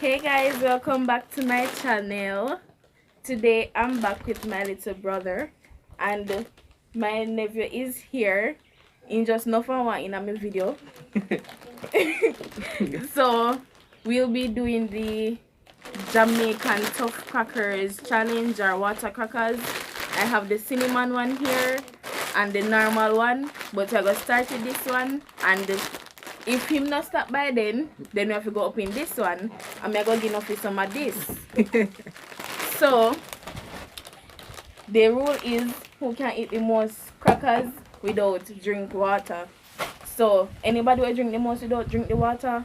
Hey guys, welcome back to my channel. Today I'm back with my little brother and my nephew is here in just no one in my video. So we'll be doing the Jamaican tough crackers challenge or water crackers. I have the cinnamon one here and the normal one, but I got start with this one, and if him not stop by then we have to go up in this one and I go give enough with some of this. So the rule is who can eat the most crackers without drink water. So anybody who drink the most without drink the water,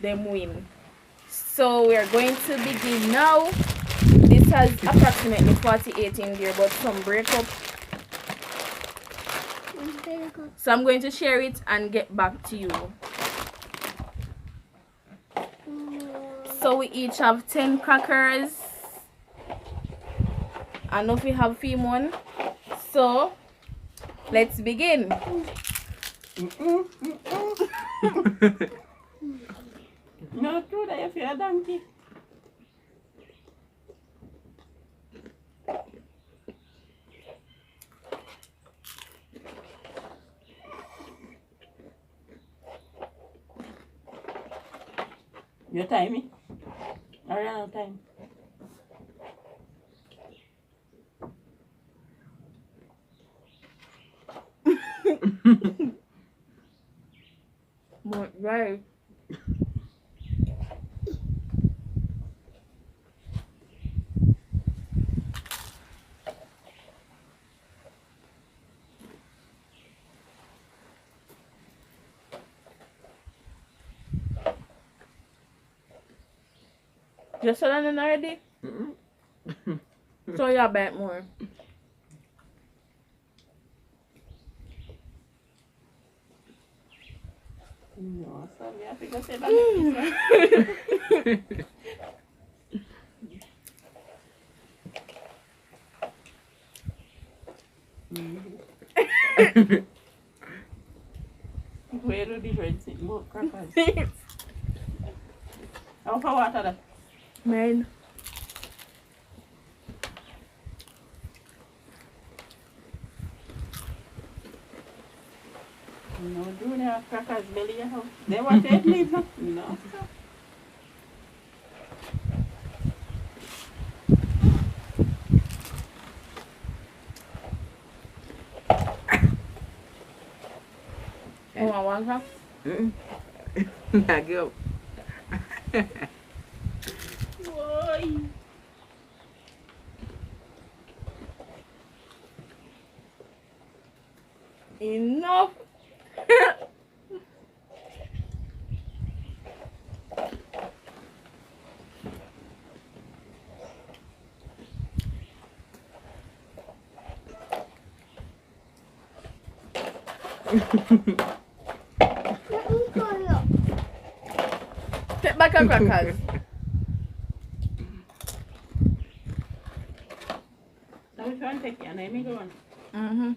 them win. So we are going to begin now. This has approximately 48 in there, but some break up. So I'm going to share it and get back to you. So we each have 10 crackers. I know if we have one. So let's begin. No, true that you feel a donkey. Your timing? I ran out of time. Right. You're selling it already? So y'all bet more. No, so we have to go say that. Where do different things more crackers? How far water that? Man. No, do they have crackers belly your house? They want to leave now? No. You want one, Nah, go. Boy. Enough. Take back your crackers. So which one take you? And let me go on. Mm-hmm.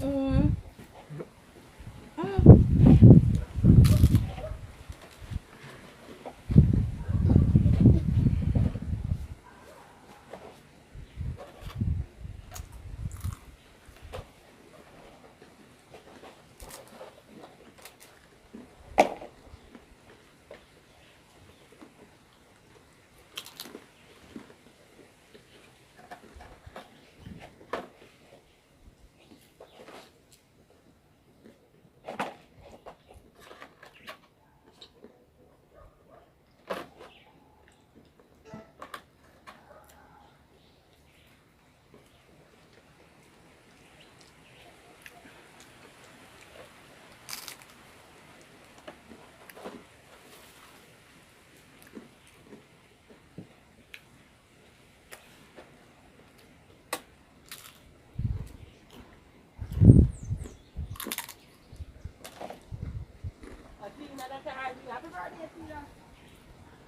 Mm-mm.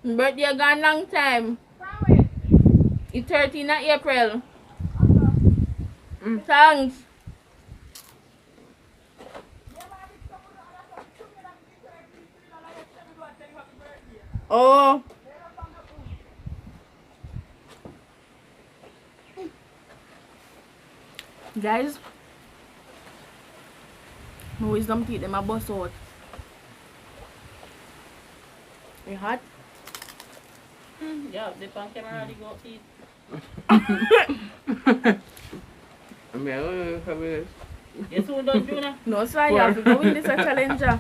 Birthday gone long time. It's 13th of April. Thanks. Oh. Guys, my wisdom teeth them a bust out. You hot? Yeah, the pan camera already go eat. I mean, I don't know if I will. Yes, who don't do that? No, sir, you have to go in this a challenger.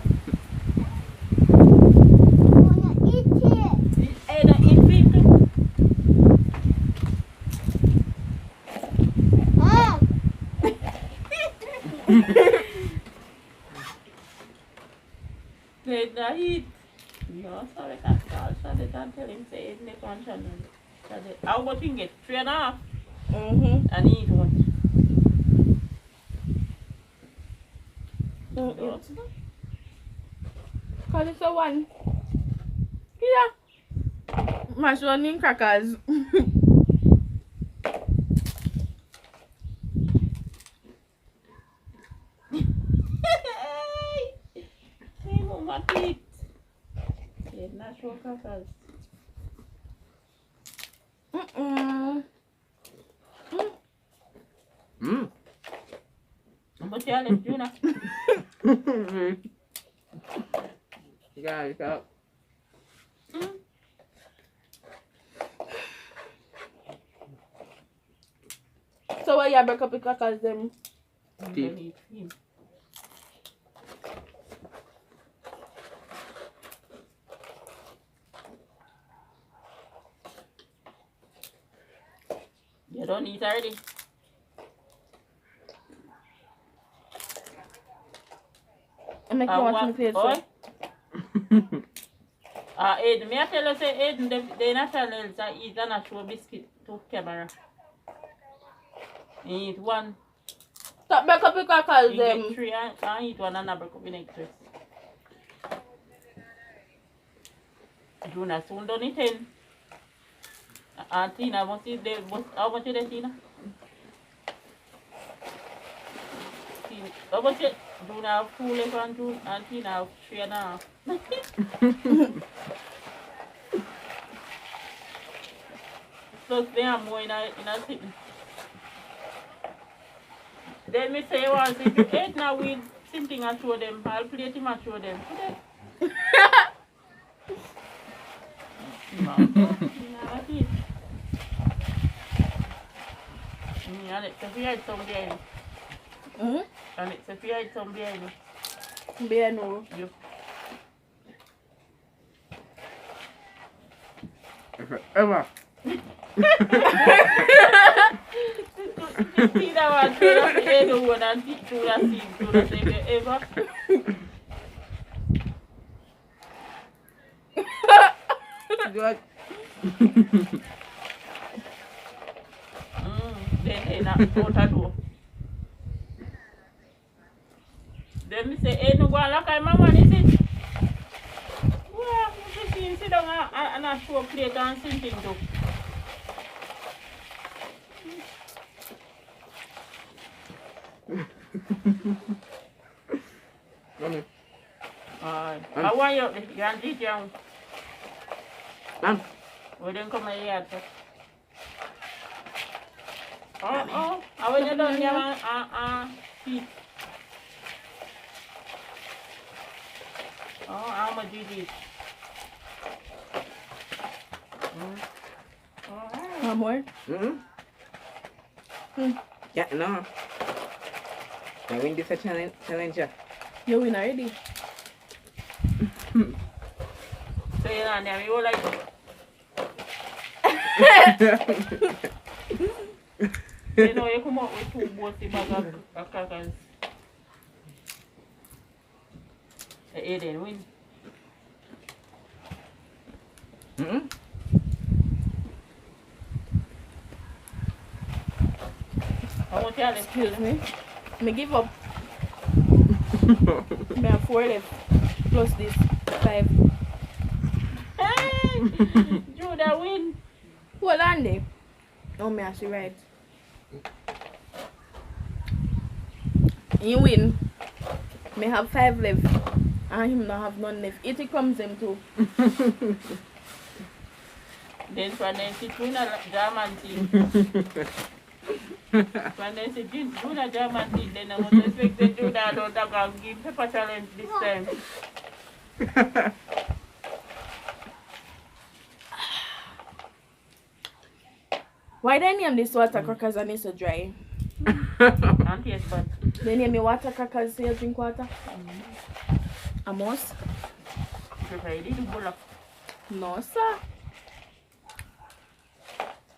Hey, don't eat feet too. They don't eat. No, sorry, can't call. So they can't tell him say it in the function. How much you get? 3.5? And he eat one. Cause it's a one. Yeah. Mashed onion crackers. Hey, mama teeth. They're natural crackers. But you left Juna. You got it up. So why you break up the crackers them? Teeth. You don't eat already. I make you watch me play Boy? so. Aiden, me I tell you say Aiden, they natural else I eat and I show biscuit to camera. He eat one. Stop break up the crackers He them. get 3 and eat one and I break up the next rest. Juna soon done it 10. And Tina, how much is that, Tina? How much is Juna have 2 left and Tina have 3.5. Plus they have more in a sitting. Then me say once if you eat now with something and show them, I'll plate him and show them. And it's a fear some behind. And it's a fear some behind. Bear no. You. Ever. See that one, so that's the other one and teach you that scene, so that's if you ever. Good. Then not out a door. Then me say, hey, no go and lock my mama, is it? Well, you see him sit down and I show plate and something too. Mommy. I want you to eat young. Mom. We didn't come here yet. I want you done here feet. How much you did? One more? Yeah, no. I win this a challenger. You win already. So you're not there, you like you know, you come up with 2 boats in bag of crackers. Aiden win. How much you have? Excuse me. Me give up. Me have 4 left. Plus this 5. Hey! Judah win. Hold on there. Oh, me actually right. You win. Me have 5 left. And him not have none left. It comes him too. Then when they sit doing a German team. When they sit doing a German team, then I must expect they do that or that give pepper challenge this time. Why they name this water crackers and it's so dry? And yes, but They name me water crackers so you drink water? Amos? No, sir.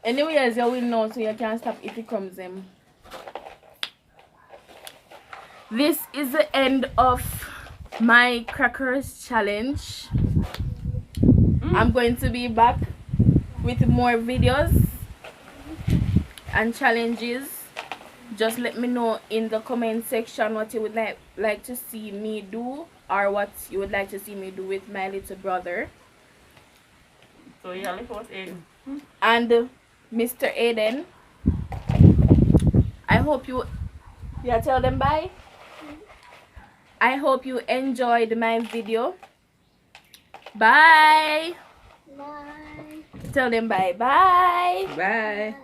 Anyways, you will know so you can't stop if it comes in. This is the end of my crackers challenge. I'm going to be back with more videos and challenges. Just let me know in the comment section what you would like to see me do, or what you would like to see me do with my little brother. So yeah, look what's in. And Mr. Aiden, I hope you tell them bye. I hope you enjoyed my video. Bye. Bye. Tell them bye. Bye. Bye.